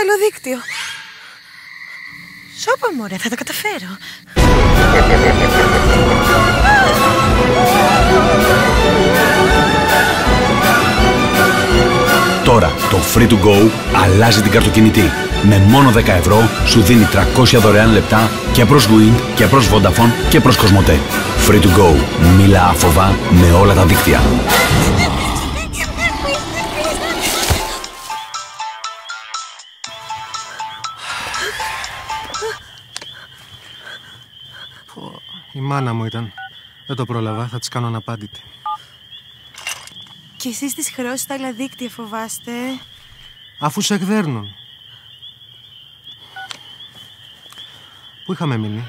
άλλο δίκτυο. Σώπα μωρέ, θα τα καταφέρω. Τώρα το Free to Go αλλάζει την καρτοκινητή. Με μόνο 10 ευρώ σου δίνει 300 δωρεάν λεπτά και προς Wind και προς Vodafone και προς Cosmote. Free to Go. Μίλα άφοβα με όλα τα δίκτυα. Η μάνα μου ήταν. Δεν το πρόλαβα, θα της κάνω αναπάντητη. Και εσείς τις χρεώσεις στα άλλα δίκτυα φοβάστε? Αφού σε εκδέρνουν. Πού είχαμε μείνει?